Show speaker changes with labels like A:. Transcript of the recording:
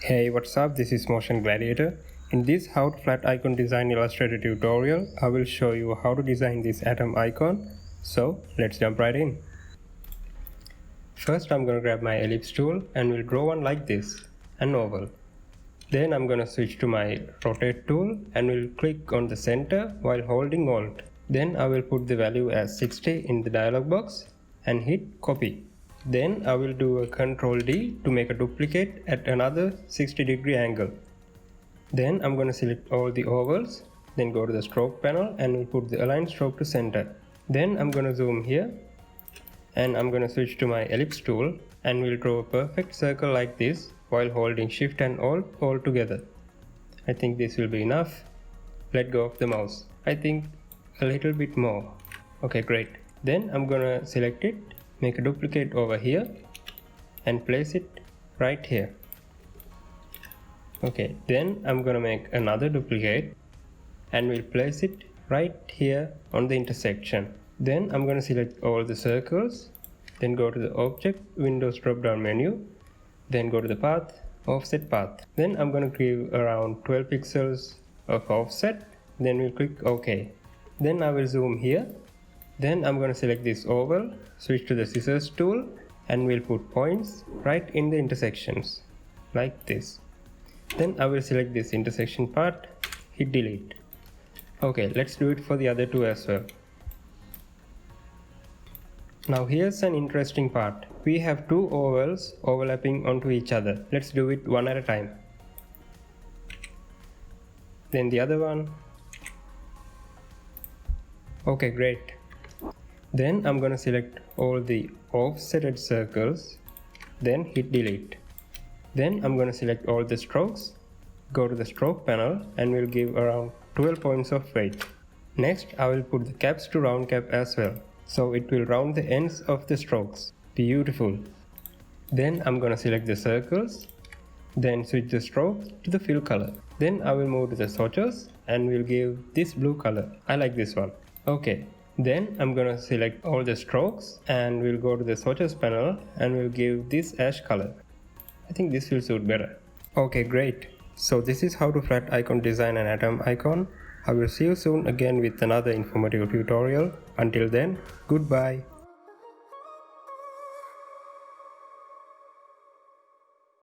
A: Hey, what's up? This is Motion Gladiator. In this How to Flat Icon Design Illustrator tutorial, I will show you how to design this atom icon. So, let's jump right in. First, I'm going to grab my ellipse tool and we'll draw one like this, an oval. Then I'm going to switch to my rotate tool and we'll click on the center while holding Alt. Then I will put the value as 60 in the dialog box and hit copy. Then I will do a Ctrl D to make a duplicate at another 60-degree angle. Then I'm going to select all the ovals, then go to the stroke panel and we'll put the align stroke to center. Then I'm going to zoom here and I'm going to switch to my ellipse tool and we'll draw a perfect circle like this while holding Shift and Alt all together. I think this will be enough. Let go of the mouse. I think a little bit more. Okay, great. Then I'm going to select it, make a duplicate over here and place it right here. Okay, then I'm gonna make another duplicate and we'll place it right here on the intersection. Then I'm gonna select all the circles, then go to the Object, Windows drop down menu, then go to the Path, Offset Path. Then I'm gonna give around 12 pixels of offset, then we'll click OK. Then I will zoom here. Then I'm going to select this oval, switch to the scissors tool and we'll put points right in the intersections, like this. Then I will select this intersection part, hit delete. Okay, let's do it for the other two as well. Now here's an interesting part. We have two ovals overlapping onto each other. Let's do it one at a time. Then the other one. Okay, great. Then I'm going to select all the offsetted circles, then hit delete. Then I'm going to select all the strokes, go to the stroke panel and we'll give around 12 points of weight. Next, I will put the caps to round cap as well, so it will round the ends of the strokes. Beautiful. Then I'm going to select the circles, then switch the strokes to the fill color. Then I will move to the swatches and we'll give this blue color. I like this one. Okay. Then I'm gonna select all the strokes and we'll go to the swatches panel and we'll give this ash color. I think this will suit better. Okay, great. So this is how to flat icon design an atom icon. I will see you soon again with another informative tutorial. Until then, goodbye.